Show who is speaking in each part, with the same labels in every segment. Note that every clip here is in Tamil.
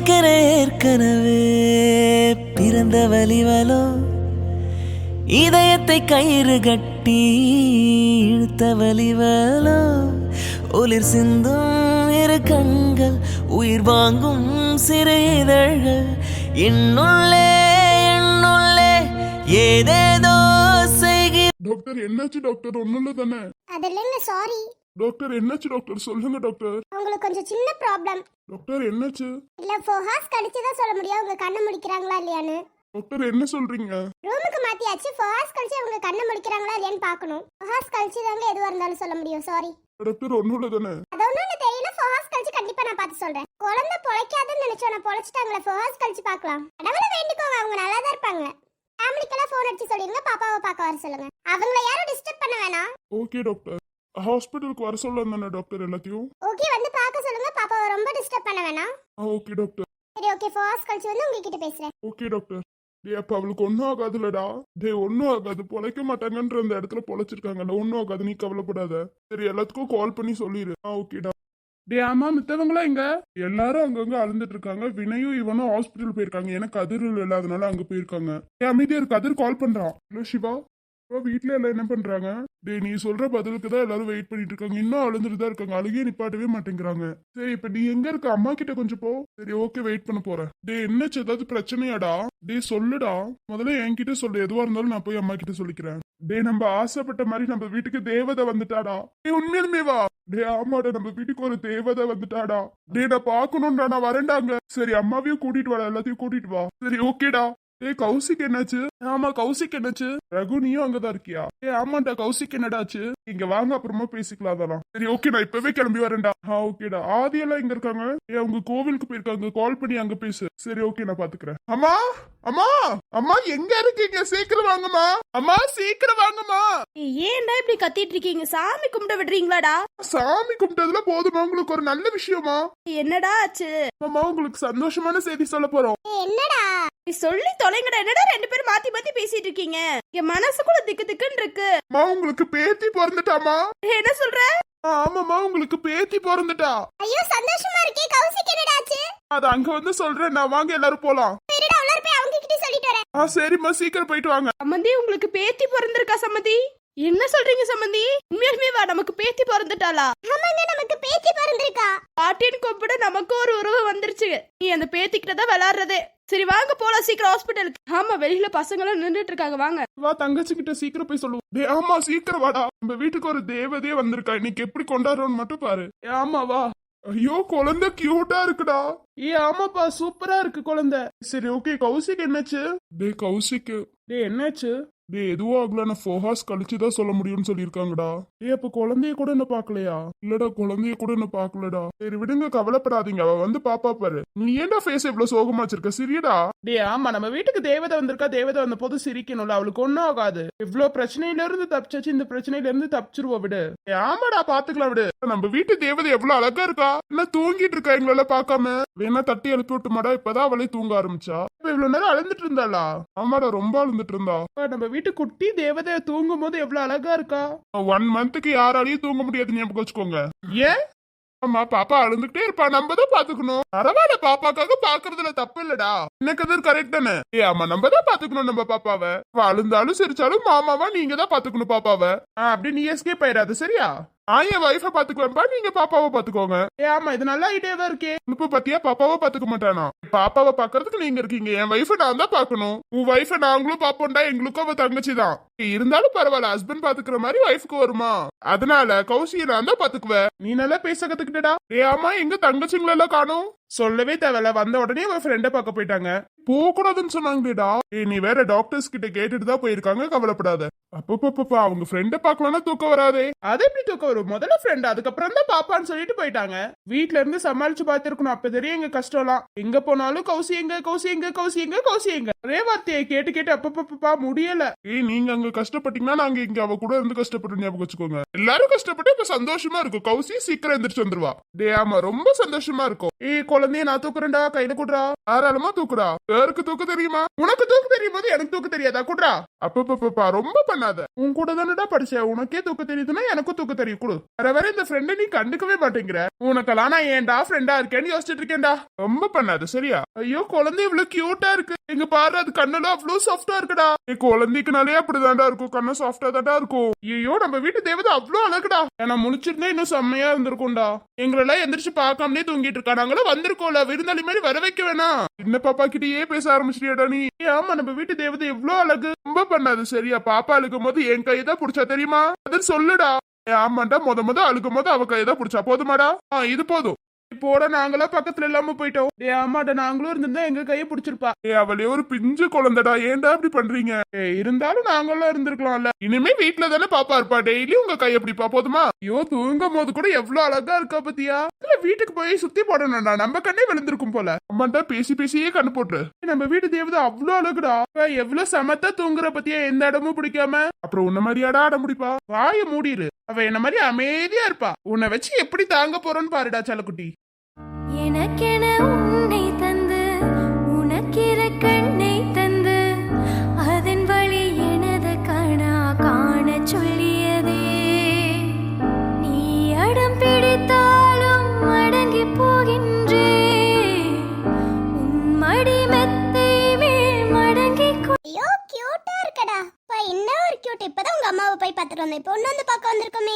Speaker 1: எனக்கென ஏற்கனவே பிறந்த வலிவலோ இதயத்தை கயிறு கட்டி இழுத்த வலிவலோ ஒளிர் சிந்தும் இரு கண்கள் உயிர் வாங்கும் சிறு இதழ்கள் என்னுள்ளே ஏதேதோ செய்கிற.
Speaker 2: டாக்டர் என்னாச்சு டாக்டர்? ஒண்ணும் இல்ல தானே?
Speaker 3: அதெல்லாம் சாரி
Speaker 2: டாக்டர் என்னாச்சு டாக்டர்? சொல்லுங்க டாக்டர்.
Speaker 3: உங்களுக்கு கொஞ்சம் சின்ன ப்ராப்ளம்.
Speaker 2: டாக்டர் என்னாச்சு?
Speaker 3: இல்ல 4 hours கழிச்சு தான் சொல்ல முடியும் அவங்க கண்ணை முடிக்கிறாங்களா இல்லையான்னு.
Speaker 2: டாக்டர் என்ன சொல்றீங்க?
Speaker 3: ரூமுக்கு மாத்தியாச்சு. 4 hours கழிச்சு அவங்க கண்ணை முடிக்கிறாங்களா இல்லையான்னு பார்க்கணும். 4 hours கழிச்சு தாங்க எதுவா இருந்தாலும் சொல்ல முடியும். Sorry
Speaker 2: doctor. ஒண்ணும் இல்ல தானே?
Speaker 3: அது ஒண்ணும் இல்ல தெரியல. 4 hours கழிச்சு கண்டிப்பா நான் பார்த்து சொல்றேன். குழந்தை பொழைக்காதுன்னு நினைச்சோம், நான் பொழைச்சிட்டாங்களே. 4 hours கழிச்சு பார்க்கலாம். கடவுளை வேண்டிக்கோங்க, அவங்க நல்லா தான் இருப்பாங்க. ஃபேமிலிக்கெல்லாம் ஃபோன் அடிச்சு சொல்லிருங்க, பாப்பாவை பார்க்க வர சொல்லுங்க. அவங்கள யாரும் டிஸ்டர்ப் பண்ண வேணாம்.
Speaker 2: Okay doctor. ஹாஸ்பிடலுக்கு வர சொல்லணும் டாக்டர் எல்லாத்தையும்.
Speaker 3: ஓகே, வந்து பார்க்க சொல்லுங்க, பாப்பாவை ரொம்ப டிஸ்டர்ப் பண்ண வேணாம்.
Speaker 2: Okay doctor.
Speaker 3: சரி ஓகே, 4 hours கழிச்சு வந்து உங்ககிட்ட பேசுறேன்.
Speaker 2: Okay doctor. டே அப்ப அவளுக்கு ஒன்னும் ஆகாதுலடா. டே ஒன்னும் ஆகாது, பொழைக்க மாட்டாங்கன்ற அந்த இடத்துல பொழைச்சிருக்காங்கல்ல, ஒன்னும் ஆகாது, நீ கவலைப்படாத. சரி எல்லாத்துக்கும் கால் பண்ணி சொல்லிடு. ஓகேடா. டே ஆமா, மித்தவங்களா எங்க? எல்லாரும் அங்கங்க அழுந்துட்டு இருக்காங்க. வினயும் இவனும் ஹாஸ்பிட்டல் போயிருக்காங்க. எனக்கு கதிர் இல்லாதனால அங்க போயிருக்காங்க. அமைதியா இருக்கு. கதிர் கால் பண்றான். ஹலோ சிவா, வீட்டுல எல்லாம் என்ன பண்றாங்க? டே நீ சொல்ற பதிலுக்கு தான் எல்லாரும் வெயிட் பண்ணிட்டு இருக்காங்க. இன்னும் அழுந்துட்டு தான் இருக்காங்க. அழுகே நிப்பாட்டவே மாட்டேங்கிறாங்க. சரி இப்ப நீ எங்க இருக்க? அம்மா கிட்ட கொஞ்சம் போ. சரி ஓகே, வெயிட் பண்ண போறேன். டே என்னாச்சு? ஏதாவது பிரச்சனையாடா? டே சொல்லுடா, முதல்ல என்கிட்ட சொல்லு. எதுவா இருந்தாலும் நான் போய் அம்மா கிட்ட சொல்லிக்கிறேன். டே நம்ம ஆசைப்பட்ட மாதிரி நம்ம வீட்டுக்கு தேவதை வந்துட்டாடா. டே உண்மையுமே வா. டே ஆமாடா, நம்ம வீட்டுக்கு ஒரு தேவதை வந்துட்டாடா. டே நான் பாக்கணும்டா, நான் வரேன்டாங்க. சரி அம்மாவையும் கூட்டிட்டு வாடா, எல்லாத்தையும் கூட்டிட்டு வா. சரி ஓகேடா. ஏ கௌசிக் என்னாச்சு? ஆமா கௌசிக் என்னாச்சு? ரகு நீயும் அங்கதான் இருக்கியா? ஏ ஆமாண்டா, கௌசிக் என்னடாச்சு? இங்க வாங்க, அப்புறமா பேசிக்கலாம் அதெல்லாம். சரி ஓகே, நான் இப்பவே கிளம்பி வரேன்டா. ஓகேடா. ஆதி எல்லாம் எங்க இருக்காங்க? ஏ அவங்க கோவிலுக்கு போயிருக்காங்க. கால் பண்ணி அங்க பேசு. சரி ஓகே, நான் பாத்துக்கிறேன். அம்மா அம்மா அம்மா எங்க இருக்கீங்க? சீக்கிரம் வாங்கம்மா. அம்மா சீக்கிரம் வாங்கம்மா.
Speaker 4: ஏன்டா இப்படி கத்திட்டு இருக்கீங்க? சாமி கும்பிட விடுறீங்களாடா?
Speaker 2: சாமி கும்பிட்டதுல போதுமா? உங்களுக்கு ஒரு நல்ல விஷயமா?
Speaker 4: என்னடா ஆச்சு?
Speaker 2: அம்மா உங்களுக்கு சந்தோஷமான செய்தி சொல்ல போறோம்.
Speaker 3: என்னடா
Speaker 4: நீ சொல்லி தொலைங்கடா. என்னடா ரெண்டு பேரும் மாத்தி மாத்தி பேசிட்டு இருக்கீங்க? என் மனசுக்குள்ள திக்கு திக்குன்னு இருக்கு.
Speaker 2: அம்மா உங்களுக்கு பேத்தி பிறந்துட்டாமா?
Speaker 4: என்ன சொல்ற?
Speaker 2: ஆமாம்மா, உங்களுக்கு பேத்தி பிறந்துட்டா.
Speaker 3: ஐயோ சந்தோஷமா இருக்கே. கௌசிக் என்னடா ஆச்சு?
Speaker 2: அது அங்க வந்து சொல்றேன் நான். வாங்க எல்லாரும் போலாம்.
Speaker 3: சரிடா, உள்ளார போய் அவங்க கிட்ட சொல்லிட்டு வரேன்.
Speaker 2: சரிம்மா, சீக்கிரம் போயிட்டு வாங்க.
Speaker 4: சம்மந்தி, உங்களுக்கு பேத்தி பிறந்திருக்கா சம்மந்தி? என்ன சொல்றீங்க சம்மந்தி? உண்மையாலுமே வா, நமக்கு பேத்தி பிறந்துட்டாளா?
Speaker 3: ஆமாங்க, நமக்கு பேத்தி பிறந்திருக்கா.
Speaker 4: பாட்டின்னு கூப்பிட நமக்கு ஒரு உறவு வந்துருச்சு. நீ அந்த பேத்திக்கிட்ட தான் விளையாடுறதே. சரி வாங்க போலாம் சீக்கிரம் ஹாஸ்பிட்டலுக்கு. ஆமா, வெளியில பசங்க எல்லாம் நின்றுட்டு இருக்காங்க. வாங்க.
Speaker 2: வா, தங்கச்சி கிட்ட சீக்கிரம் போய் சொல்லுவோம். ஆமா சீக்கிரம் வாடா. நம்ம வீட்டுக்கு ஒரு தேவதையே வந்திருக்கா. இன்னைக்கு எப்படி கொண்டாடுறோம்னு மட்டும் பாரு. ஆமா வா. ஐயோ குழந்தை கியூட்டா இருக்குடா. ஆமாப்பா, சூப்பரா இருக்கு குழந்தை. சரி ஓகே, கௌசிக் என்னாச்சு? டே கௌசிக், டே என்னாச்சு? டே எதுவும் ஆகல, நான் 4 hours கழிச்சுதான் சொல்ல முடியும்னு சொல்லியிருக்காங்கடா. அப்ப குழந்தைய கூட என்ன பாக்கலையா? இல்லடா, குழந்தைய கூட என்ன பாக்கலடா. சரி விடுங்க, கவலைப்படாதீங்க. அவ வந்து பாப்பா பாரு. நீ ஏன்டா ஃபேஸ் இவ்வளவு சோகமா வச்சிருக்க? சிரியடா. டே ஆமா, நம்ம வீட்டுக்கு தேவதை வந்திருக்கா. தேவதை வந்த போது சிரிக்கணும்ல. அவளுக்கு ஒன்னும் ஆகாது. இவ்வளவு பிரச்சனையில இருந்து தப்பிச்சாச்சு. இந்த பிரச்சனையில இருந்து தப்பிச்சிருவோம். விடு. ஆமாடா, பாத்துக்கலாம் விடு. நம்ம வீட்டு தேவதை எவ்வளவு அழகா இருக்கா. என்ன தூங்கிட்டு இருக்கா எங்களால பாக்காம? வேணா தட்டி எழுப்பி விட்டுமாடா. இப்பதான் அவளே தூங்க ஆரம்பிச்சா. இவ்வளவு நேரம் அழுந்துட்டு இருந்தாளா? ஆமாடா, ரொம்ப அழுந்துட்டு இருந்தா. நம்ம வீட்டு குட்டி தேவதை தூங்கும் போது எவ்வளவு அழகா இருக்கா. 1 monthக்கு யாராலையும் தூங்க முடியாது, ஞாபகம் வச்சுக்கோங்க. ஏன்? ஆமா, பாப்பா அழுந்துகிட்டே இருப்பா. நம்ம தான் பாத்துக்கணும். பரவாயில்ல, பாப்பாக்காக பாக்குறதுல தப்பு இல்லடா. எனக்கு அது கரெக்ட் தானே? ஆமா, நம்ம தான் பாத்துக்கணும் நம்ம பாப்பாவை. அழுந்தாலும் சிரிச்சாலும் மாமாவா நீங்க தான் பாத்துக்கணும் பாப்பாவை. அப்படி நீ எஸ்கேப் ஆயிடாது, சரியா? என் வைஃப பாத்துக்குவேன்பா, நீங்க பாப்பாவை பாத்துக்கோங்க. ஆமா, இது நல்ல ஐடியாவா இருக்கே. இப்ப பாத்தியா, பாப்பாவை பாத்துக்க மாட்டானா? பாப்பாவை பாக்குறதுக்கு நீங்க இருக்கீங்க. என் வைஃப நான் தான் பாக்கணும். உன் வைஃப நாங்களும் பாப்போம்டா. எங்களுக்கும் அவ தங்கச்சி தான். இருந்தாலும் பரவாயில்ல, ஹஸ்பண்ட் பாத்துக்கிற மாதிரி வைஃப்க்கு வருமா? அதனால கௌசியை நான் தான் பாத்துக்குவேன். நீ நல்லா பேச கத்துக்கிட்டடா. ஆமா, எங்க தங்கச்சிங்களை எல்லாம் காணும்? சொல்லவே தேவையில்ல, வந்த உடனே அவன் ஃப்ரெண்ட பார்க்க போயிட்டாங்க. போக கூடாதுன்னு சொன்னாங்கடா. நீ வேற டாக்டர்ஸ் கிட்ட கேட்டுட்டு தான் போயிருக்காங்க, கவலைப்படாத. அப்பப்பா, அவங்க ஃப்ரெண்ட பாக்கலன்னா தூக்கம் வராதே. அது எப்படி தூக்கம் வரும்? முதல்ல ஃப்ரெண்ட், அதுக்கப்புறம் தான் பாப்பான்னு சொல்லிட்டு போயிட்டாங்க. வீட்ல இருந்து சமாளிச்சு பாத்துருக்கணும். அப்ப தெரியும் எங்க கஷ்டம்லாம். எங்க போனாலும் கௌசி எங்க, கௌசி எங்க, கௌசி எங்க, கௌசி எங்க, ஒரே வார்த்தையை கேட்டு கேட்டு அப்பப்பா முடியல. நீங்க அங்க கஷ்டப்பட்டீங்கன்னா நாங்க இங்க அவ கூட இருந்து கஷ்டப்பட்டு, ஞாபகம் வச்சுக்கோங்க. எல்லாரும் கஷ்டப்பட்டு இப்ப சந்தோஷமா இருக்கும். கௌசி சீக்கிரம் எந்திரிச்சு வந்துருவா. ஆமா, ரொம்ப சந்தோஷமா இருக்கும். குழந்தைய நான் தூக்குறேன்டா. கையில கூடுறா. தாராளமா தூக்குறா. யாருக்கு தூக்க தெரியுமா? உனக்கு தூக்க தெரியும் போது எனக்கு தூக்க தெரியாதா? குடுறா. அப்பப்பா ரொம்ப பண்ணாத. உன் கூட தானடா படிச்ச, உனக்கே தூக்க தெரியுதுன்னா எனக்கும் தூக்க தெரியும். குடு. வர இந்த ஃப்ரெண்ட நீ கண்டுக்கவே மாட்டேங்கிற. உனக்கெல்லாம் நான் ஏன்டா ஃப்ரெண்டா இருக்கேன்னு யோசிச்சுட்டு இருக்கேன்டா. ரொம்ப பண்ணாத சரியா? ஐயோ குழந்தை இவ்வளவு கியூட்டா இருக்கு. எங்க பாரு அது கண்ணெல்லாம் அவ்வளவு சாஃப்டா இருக்குடா. குழந்தைக்குனாலே அப்படிதான்டா இருக்கும், கண்ணு சாஃப்டா தான்டா இருக்கும். ஐயோ நம்ம வீட்டு தேவதை அவ்வளவு அழகுடா. ஏன்னா முழிச்சிருந்தா இன்னும் செம்மையா இருந்திருக்கும்டா. எங்களெல்லாம் எந்திரிச்சு பார்க்காமலே தூங்கிட்டு இருக்கா. நாங்களும் வந்திருக்கோம்ல, விருந்தாளி மாதிரி வர வைக்க வேணாம். சின்ன பாப்பா கிட்டயே பேச ஆரம்பிச்சிட்டியாடா நீ? ஆமா நம்ம வீட்டு தேவதை எவ்வளவு அழகு. ரொம்ப பண்ணாது சரியா? பாப்பா அழுகும் போது என் கையதான் புடிச்சா தெரியுமா? அது சொல்லுடா. ஆமாண்டா, முத அழுகும் போது அவ கையதான் புடிச்சா. போதுமாடா? இது போதும். இப்போட நாங்களா பக்கத்துல இல்லாம போயிட்டோம். ஆமாடா, நாங்களும் இருந்திருந்தா எங்க கைய புடிச்சிருப்பா. அவளே ஒரு பிஞ்சு குழந்தைடா, ஏன்டா அப்படி பண்றீங்க? இருந்தாலும் நாங்களும் இருந்திருக்கலாம்ல. இனிமே வீட்டுல தானே பாப்பா இருப்பா, டெய்லி உங்க கைய பிடிப்பா. போதுமா? ஐயோ தூங்கும் போது கூட எவ்வளவு அழகா இருக்கா பத்தியா? இல்ல வீட்டுக்கு போய் சுத்தி போடணும்டா, நம்ம கண்ணே விழுந்திருக்கும் போல. அம்மாண்டா பேசியே கண்ணு போட்டு. நம்ம வீட்டு தேவதை அவ்வளவு அழகுடா. எவ்வளவு சமத்தா தூங்குற பத்தியா? எந்த இடமும் பிடிக்காம. அப்புறம் உன்ன மாதிரியாடா அட முடிப்பா? வாய மூடிரு. அவ என்ன மாதிரி அமைதியா இருப்பா. உன்னை வச்சு எப்படி தாங்க போறோன்னு பாருடா செல்லக்குட்டி.
Speaker 5: எனக்கென உன்னை தந்து உனக்கிற கண்ணை தந்து அதன் வழி எனது கணா காண சொல்லியதே. நீ அடம் பிடித்தாலும் அடங்கி போகின்றே. உன் மடி மெத்தை மேல் மடங்கி.
Speaker 3: ஐயோ கியூட்டா இருக்கடா. என்ன ஒரு கியூட். இப்பதான் உங்க அம்மாவை போய் பார்த்துட்டு வந்தேன். இப்போ ஒண்ணு வந்து பார்க்க வந்திருக்கோமே.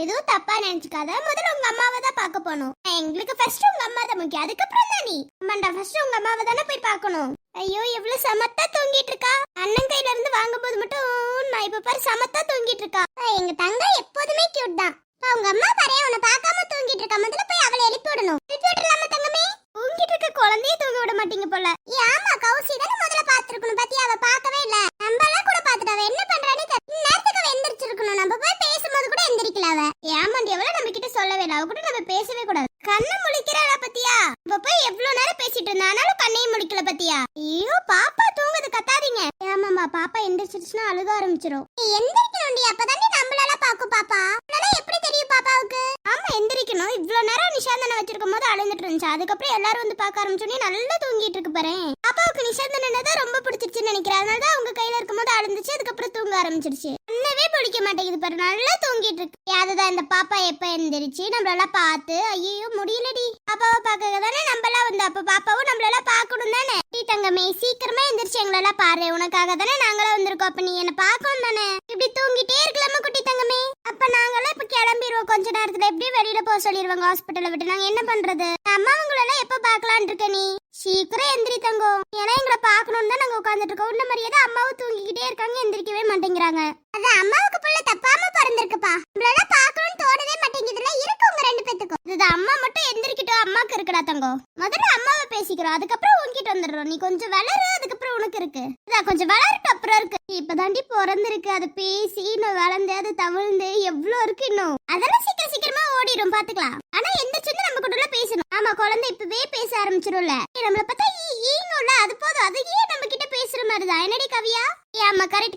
Speaker 3: எதுவும் தப்பா நினைச்சுக்காத. முதல்ல உங்க அம்மாவை தான் பார்க்க போனோம். எங்களுக்கு ஃபர்ஸ்ட் உங்க அம்மா தான் முக்கியம், அதுக்கப்புறம் தான் நீ. அம்மாண்டா ஃபர்ஸ்ட் உங்க அம்மாவை தானே போய் பார்க்கணும். ஐயோ எவ்வளவு சமத்தா தூங்கிட்டு இருக்கா. அண்ணன் கையில இருந்து வாங்கும்போது மட்டும் நான் இப்ப பாரு சமத்தா தூங்கிட்டு இருக்கா. எங்க தங்க எப்போதுமே கியூட் தான். உங்க அம்மா பாரு உன்னை பார்க்காம தூங்கிட்டு இருக்கா. முதல்ல போய் அவளை எழுப்பி விடணும். எழுப்பி விடலாமா தங்கமே? தூங்கிட்டு இருக்க குழந்தைய தூங்க விட மாட்டீங்க போல. ஆமா கௌசி தானே முதல்ல பாத்துருக்கணும். பத்தியா அவ பார்க்கவே இல்ல. நம்ம எல்லாம் கூட பாத்துட்டா. அவ என்ன பண்றானே நேரத்துக்கு அவ எந்திரிச்சிருக்கணும். நம்ம போய் பேசும்போது கூட எந்திரிக்கல அவ. ஏமாண்டி எவ்வளவு நம்ம கிட்ட சொல்லவே இல்லை. அவ கூட நம்ம பேசவே கூடாது. கண்ணை முழிக்கிறாளா பத்தியா? இப்ப போய் எவ்வளவு நேரம் பேசிட்டு இருந்தா, ஆனாலும் கண்ணையும் முழிக்கல பத்தியா? ஐயோ பாப்பா தூங்குது, கத்தாதீங்க. ஆமாமா பாப்பா எந்திரிச்சிருச்சுன்னா அழுக ஆரம்பிச்சிரும். நீ எந்திரிக்கணும்டி, அப்பதானே நம்மளால பாக்கும் பாப்பா. அதெல்லாம் எப்படி தெரியும் பாப்பாவுக்கு? ஆமா எந்திரிக்கணும். இவ்வளவு நேரம் நிஷாந்தனை வச்சிருக்கும் போது அழுந்துட்டு இருந்துச்சு. அதுக்கப்புறம் எல்லாரும் வந்து பார்க்க ஆரம்பிச்சோன்னே நல்லா தூங்கிட்டு இருக்கு பாரு. பாப்பாவுக்கு நிஷாந்தனை தான் ரொம்ப பிடிச்சிருச்சுன்னு நினைக்கிறேன். அதனாலதான் அவங்க கையில இருக்கும் போது அழுந்துச்சு. அதுக்கப்புறம் தூங்க ஆரம்பிச்சிருச்சு. அண்ணவே பிடிக்க மாட்டேங்குது பாரு, நல்லா தூங்கிட்டு இருக்கு. அதுதான் இந்த பாப்பா எப்ப எந்திரிச்சு நம்மளால பார்த்து. ஐயோ முடியலடி. பாப்பாவை பார்க்க தானே நம்மளா வந்து. அப்ப பாப்பாவும் நம்மளால பார்க்கணும் தானே. டீ தங்கமே சீக்கிரமா எந்திரிச்சு எங்களெல்லாம் பாரு. உனக்காக தானே நாங்களா வந்திருக்கோம். அப்ப நீ என்ன பார்க்கணும் தானே. இப்படி தூங்கிட்டே இருக்கலாமா குட்டி தங்கமே? அப்ப நாங்களாம் இப்ப கிளம்பிடுவோம். கொஞ்ச நேரத்துல எப்படியும் வெளியில போக சொல்லிடுவாங்க ஹாஸ்பிட்டலை விட்டு. நாங்க என்ன பண்றது? அம்மா உங்களெல்லாம் எப்ப பாக்கலான் இருக்க நீ? சீக்கிரம் எந்திரி தங்கம். ஏன்னா எங்களை பாக்கணும்னு தான் நாங்க உட்காந்துட்டு இருக்கோம். உன்ன மாதிரியே அம்மாவும் தூங்கிக்கிட்டே இருக்காங்க, எந்திரிக்கவே மாட்டேங்கிறாங்க. அது அம்மாவுக்கு புள்ள தப்பாம பிறந்திருக்குப்பா. நம்மளால பாக்கணும்னு தோணவே மாட்டேங்குதுல. இருக்கு உங்க ரெண்டு பேத்துக்கும். இது அம்மா மட்டும் எந்திரிக்கிட்டோம். அம்மாக்கு இருக்குடா தங்கம். முதல்ல அம்மாவை பேசிக்கிறோம், அதுக்கப்புறம் உன்கிட்ட வந்துடுறோம். நீ கொஞ்சம் வளரு, அதுக்கப்புறம் உனக்கு இருக்கு. இதான் கொஞ்சம் வளரட்டும் அப்புறம் இருக்கு. இப்பதாண்டி பிறந்திருக்கு. அது பேசி இன்னும் வளர்ந்து அது தவிழ்ந்து எவ்வளவு இருக்கு இன்னும். அதெல்லாம் சீக்கிரமா ஓடிடும், பாத்துக்கலாம். ஆனா எந்திரிச்சு நம்ம கூட பேசணும். ஆமா குழந்தை இப்பவே பேச ஆரம்பிச்சிடும்ல. நம்மள பார்த்தா ஈங்கும்ல, அது போதும். அதையே நம்ம கிட்ட பேசுற மாதிரிதான். என்னடி கவியா? ஆமா கரெக்ட்.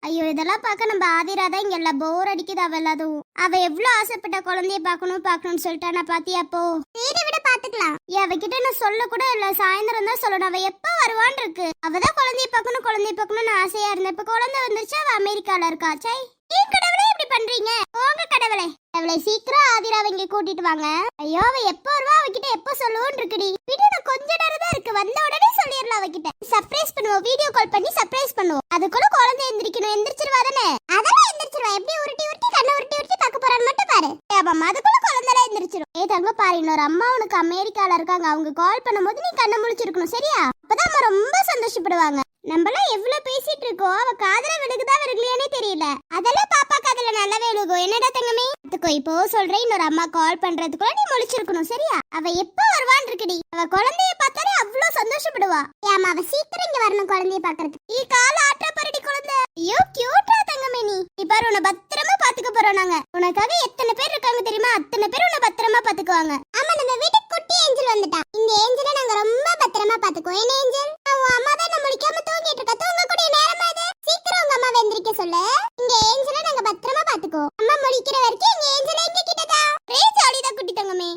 Speaker 3: ஐயோ இதெல்லாம் பார்க்க நம்ம ஆதிராதான் இங்க எல்லாம் போர் அடிக்குது. அவ எல்லாதும் அவ எவ்வளவு ஆசைப்பட்ட குழந்தைய பாக்கணும்னு சொல்லிட்டானா பாத்தியா? அப்போ சரி விட பாத்துக்கலாம். அவகிட்ட நான் சொல்ல கூட இல்ல. சாயந்தரம் தான் சொல்லணும். அவ எப்ப வருவான்னு இருக்கு. அவதான் குழந்தைய பார்க்கணும்னு ஆசையா இருந்த. இப்ப குழந்தை வந்துருச்சு. அவ அமெரிக்கால இருக்கா. சை ஏன் கடவுளே இப்படி பண்றீங்க? போங்க கடவுளே. அவளை சீக்கிரம் ஆதிராவை இங்க கூட்டிட்டு வாங்க. ஐயோ அவ எப்ப வருவா? அவகிட்ட எப்ப சொல்லுவோன்னு இருக்குடி. வீடியோ கொஞ்ச நேரம் தான் இருக்கு. வந்த உடனே சொல்லிடலாம் அவகிட்ட. சர்ப்ரைஸ் பண்ணுவோம். வீடியோ கால் பண்ணி சர்ப்ரைஸ் பண்ணுவோம். அதுக்குள்ள குழந்தை எந்திரிக்கணும். எந்திரிச்சிருவா தானே? அதெல்லாம் எந்திரிச்சிருவா. எப்படி உருட்டி கண்ணை உருட்டி பார்க்க போறான்னு மட்டும் பாரு. ஆமா அதுக்குள்ள குழந்தை எந்திரிச்சிரும். தங்க பாரு, இன்னொரு அம்மா உனக்கு அமெரிக்கால இருக்காங்க. அவங்க கால் பண்ணும்போது நீ கண்ணை முழிச்சிருக்கணும் சரியா? அப்பதான் அம்மா ரொம்ப சந்தோஷப்படுவாங்க. நம்மளாம் எவ்வளவு பேசிட்டு இருக்கோம். அவ காதல விழுகுதா விழுகலையானே தெரியல. அதெல்லாம் பாப்பா காதல நல்லாவே விழுகும். என்னடா தங்கமே? அதுக்கு இப்போ சொல்றேன், இன்னொரு அம்மா கால் பண்றதுக்குள்ள நீ முழிச்சிருக்கணும் சரியா? அவ எப்ப வருவான்னு இருக்குடி. அவ குழந்தைய பார்த்தாலே அவ்வளவு சந்தோஷப்படுவா. ஏமா அவ சீக்கிரம் இங்க வரணும் குழந்தைய பாக்குறதுக்கு. நீ கால ஆட்ட பரடி குழந்தை. ஐயோ கியூட்டா தங்கமே நீ. பாரு உன்னை பத்திரமா பாத்துக்க போறோம் நாங்க. உனக்காக எத்தனை பேர் இருக்காங்க தெரியுமா? அத்தனை பேர் உன்னை பத்திரமா பாத்துக்குவாங்க. ஆமா நம்ம வீட்டுக்கு குட்டி ஏஞ்சல் வந்துட்டா. இந்த ஏஞ்சலை நாங்க ரொம்ப பத்திரமா பாத்துக்குவோம். என்ன ஏஞ்சல்? அம்மா தான் நம்ம முடிக்காம தூங்கிட்டு இருக்கா. தூங்கக்கூடிய நேரமா இது. சீக்கிரம் உங்க அம்மா எந்திரிக்க சொல்லு. இங்க ஏஞ்சலை நாங்க பத்திரமா பாத்துக்குவோம். அம்மா முடிக்கிற வரைக்கும் இங்க ஏஞ்சலை எங்க கிட்டதா. ரே ஜாலிதா குட்டி தங்கமே.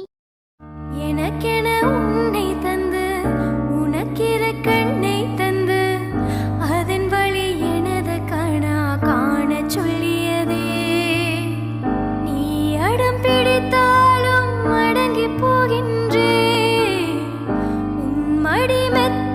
Speaker 5: எனக்கென உன்னை தந்து உனக்கிற கண்ணை அடிமெத்த